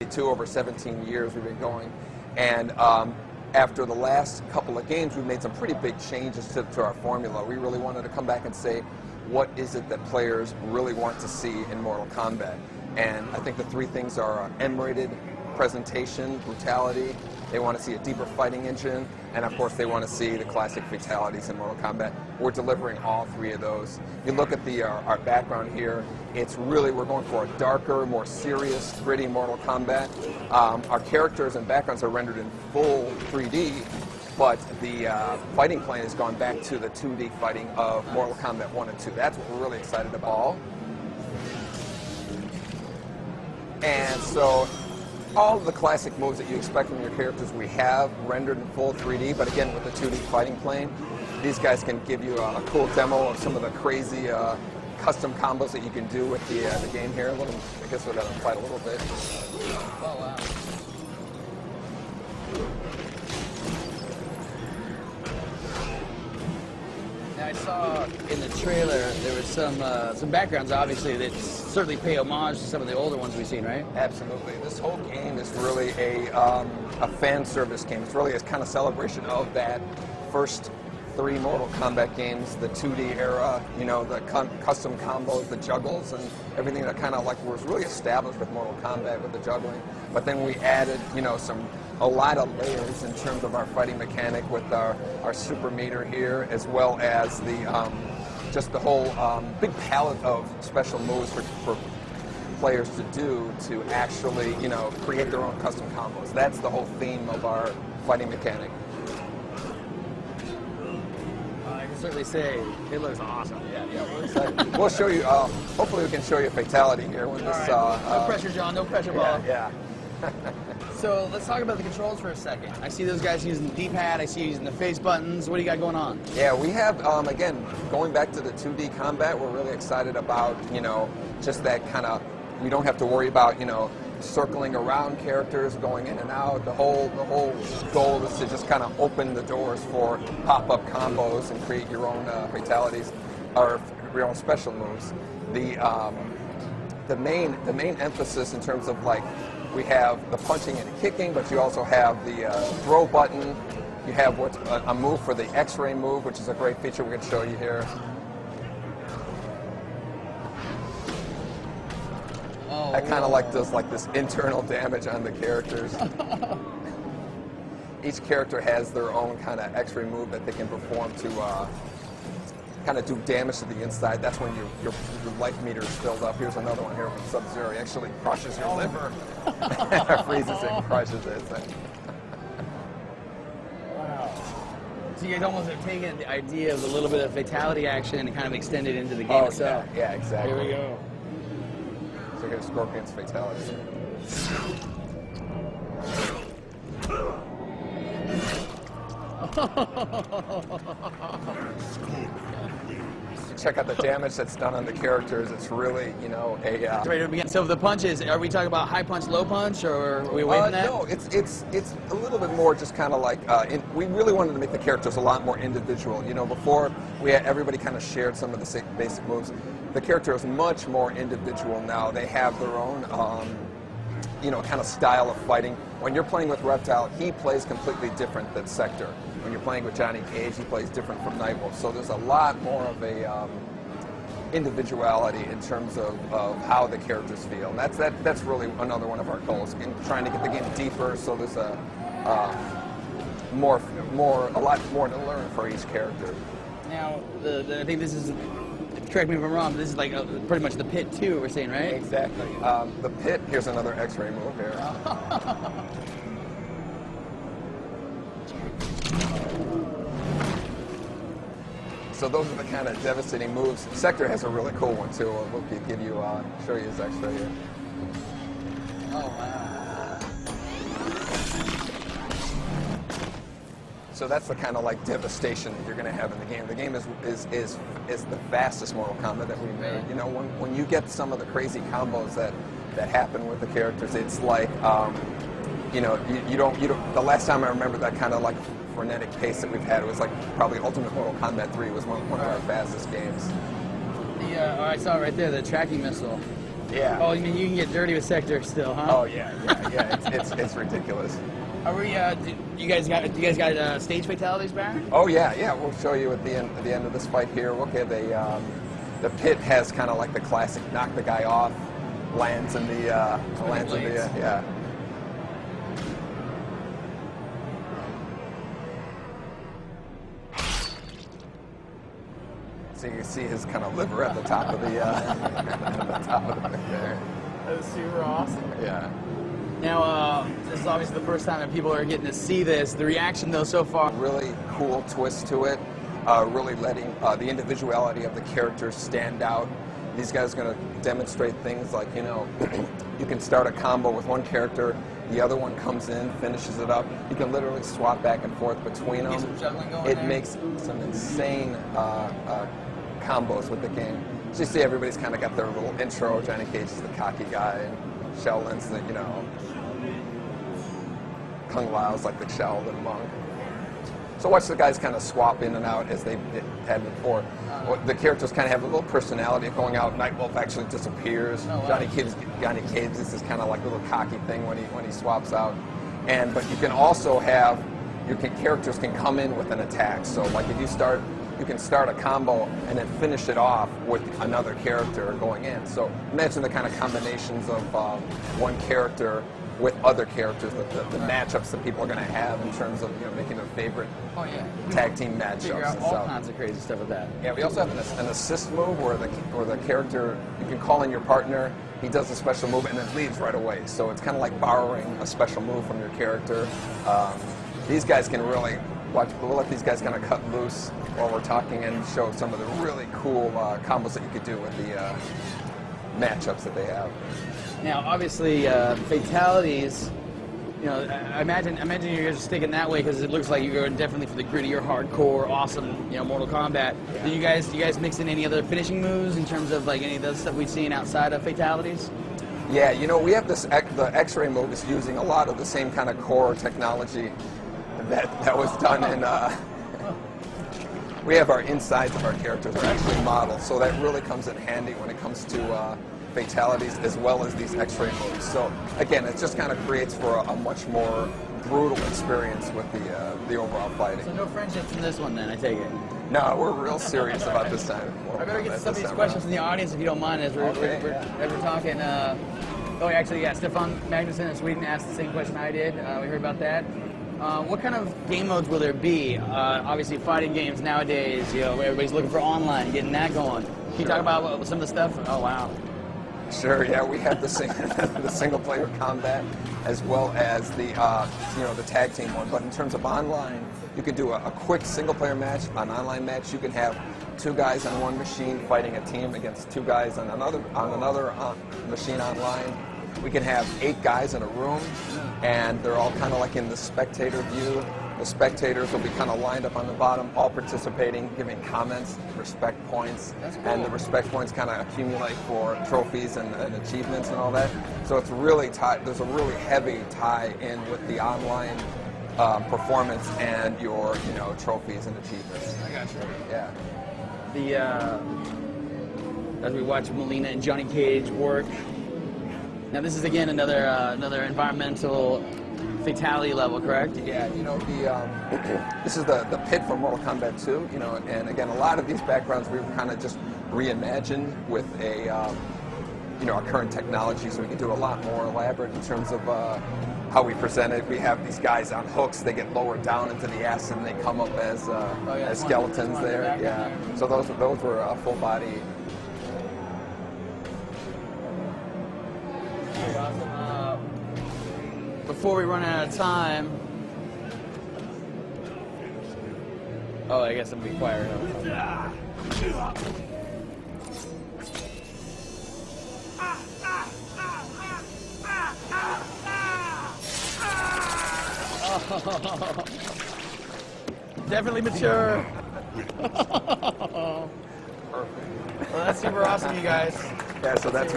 32 over 17 years we've been going. And after the last couple of games, we've made some pretty big changes to our formula. We really wanted to come back and say, what is it that players really want to see in Mortal Kombat? And I think the three things are M-rated presentation, brutality. They want to see a deeper fighting engine, and of course they want to see the classic fatalities in Mortal Kombat. We're delivering all three of those. You look at our background here, it's really, we're going for a darker, more serious, gritty Mortal Kombat. Our characters and backgrounds are rendered in full 3D, but the fighting plane has gone back to the 2D fighting of Mortal Kombat 1 and 2. That's what we're really excited about. And so, all of the classic moves that you expect from your characters we have rendered in full 3D, but again with the 2D fighting plane. These guys can give you a cool demo of some of the crazy custom combos that you can do with the game here. I guess we'll let them fight a little bit. Oh, wow. Now, I saw in the trailer there was some backgrounds, obviously, that certainly pay homage to some of the older ones we've seen, right? Absolutely. This whole game is really a fan service game. It's really a kind of celebration of that first three Mortal Kombat games, the 2D era, you know, the custom combos, the juggles, and everything that kind of like was really established with Mortal Kombat with the juggling. But then we added, you know, a lot of layers in terms of our fighting mechanic with our super meter here, as well as the just the whole big palette of special moves for players to do to actually, you know, create their own custom combos. That's the whole theme of our fighting mechanic. I can certainly say it looks awesome. Yeah, we're excited. We'll show you, hopefully we can show you a fatality here with this. No pressure, John, no pressure, ball. Yeah. So let's talk about the controls for a second. I see those guys using the D-pad, I see you using the face buttons. What do you got going on? Yeah, we have, again, going back to the 2D combat, we're really excited about, you know, just that kind of, we don't have to worry about, you know, circling around characters, going in and out. The whole goal is to just kind of open the doors for pop-up combos and create your own fatalities, or your own special moves. The main emphasis in terms of, like, we have the punching and kicking, but you also have the throw button. You have what's a move for the X-ray move, which is a great feature we're going to show you here. Oh, that kind of like does like this internal damage on the characters. Each character has their own kind of X-ray move that they can perform to kind of do damage to the inside. That's when your life meter is filled up. Here's another one here from Sub-Zero. He actually crushes your liver. Freezes it and crushes it. Wow. So you guys almost have taken the idea of a little bit of fatality action and kind of extended it into the game itself. Yeah, exactly. Here we go. So we get a Scorpion's fatality. Check out the damage that's done on the characters. It's really, you know, Ready to begin. So the punches, are we talking about high punch, low punch, or are we away from that? No, it's a little bit more just kind of like, we really wanted to make the characters a lot more individual. You know, before we had everybody kind of shared some of the basic moves. The character is much more individual now. They have their own, you know, kind of style of fighting. When you're playing with Reptile, he plays completely different than Sector. When you're playing with Johnny Cage, he plays different from Nightwolf. So there's a lot more of a individuality in terms of how the characters feel. And that's really another one of our goals, in trying to get the game deeper. So there's a lot more to learn for each character. Now, I think this is, correct me if I'm wrong, but this is like pretty much the pit too, we're saying, right? Exactly. The pit, here's another X-ray move here. So those are the kind of devastating moves. Sector has a really cool one too. We'll give you, show you his X-ray here. Oh, wow. So that's the kind of like devastation that you're going to have in the game. The game is the fastest Mortal Kombat that we made. You know, when you get some of the crazy combos that happen with the characters, it's like, you know, you don't. The last time I remember that kind of like frenetic pace that we've had, it was like probably Ultimate Mortal Kombat 3 was one of our fastest games. I saw right there the tracking missile. Yeah. Oh, I mean, you can get dirty with Sector still, huh? Oh yeah, it's ridiculous. Are we? You guys got stage fatalities, Baron? Oh yeah. We'll show you at the end of this fight here. Okay, the pit has kind of like the classic knock the guy off, lands in the yeah. So you can see his kind of liver at the top of the at the top of the pit there. That was super awesome. Yeah. Now, this is obviously the first time that people are getting to see this. The reaction, though, so far. Really cool twist to it. Really letting the individuality of the characters stand out. These guys are going to demonstrate things like, you know, you can start a combo with one character, the other one comes in, finishes it up. You can literally swap back and forth between them. Some juggling going It there. makes some insane combos with the game. So you see everybody's kind of got their little intro. Johnny Cage is the cocky guy, and Shaolin's the, you know, Kung Lao's like the Shaolin monk. So watch the guys kind of swap in and out as they had before. The characters kind of have a little personality going out. Nightwolf actually disappears. Oh, wow. Johnny Cage is this kind of like little cocky thing when he swaps out. But you can also have characters can come in with an attack. So like if you can start a combo and then finish it off with another character going in. So imagine the kind of combinations of one character with other characters, the matchups that people are going to have in terms of, you know, making their favorite tag team matchups. Figure out and all stuff. kinds of crazy stuff with that. Yeah, we also have an assist move where the character, you can call in your partner, he does a special move and then leaves right away. So it's kind of like borrowing a special move from your character. These guys can really we'll let these guys kind of cut loose while we're talking and show some of the really cool combos that you could do with the matchups that they have. Now, obviously, fatalities. You know, I imagine you guys are sticking that way because it looks like you're going definitely for the grittier, hardcore, awesome, you know, Mortal Kombat. Yeah. Do you guys mix in any other finishing moves in terms of like any of the stuff we've seen outside of fatalities? Yeah, you know, we have this the X-ray move is using a lot of the same kind of core technology that was done in. We have our insides of our characters are actually modeled, so that really comes in handy when it comes to fatalities as well as these X-ray moves. So again, it just kind of creates for a much more brutal experience with the overall fighting. So no friendships in this one, then I take it. No, we're real serious about this time. I better get some of these questions from the audience if you don't mind as we're talking. Stefan Magnuson in Sweden asked the same question I did. We heard about that. What kind of game modes will there be? Obviously, fighting games nowadays, you know, everybody's looking for online, getting that going. Can you talk about some of the stuff? Oh, wow. Sure, yeah, we have the single-player combat as well as the the tag team one. But in terms of online, you can do a quick single-player match, an online match. You can have two guys on one machine fighting a team against two guys on another machine online. We can have 8 guys in a room, and they're all kind of like in the spectator view. The spectators will be kind of lined up on the bottom, all participating, giving comments, respect points, and the respect points kind of accumulate for trophies and achievements and all that. So it's really tied. There's a really heavy tie in with the online performance and your trophies and achievements. I got you. Yeah. As we watch Melina and Johnny Cage work. Now this is again another environmental fatality level, correct? Yeah, this is the pit from Mortal Kombat 2, and again, a lot of these backgrounds we kind of just reimagined with a current technology, so we can do a lot more elaborate in terms of how we present it. We have these guys on hooks; they get lowered down into the acid, and they come up as skeletons there. Yeah, so those were full body. Before we run out of time, I guess I'm gonna be quiet. Definitely mature. Perfect. Well, that's super awesome, you guys. Yeah, so that's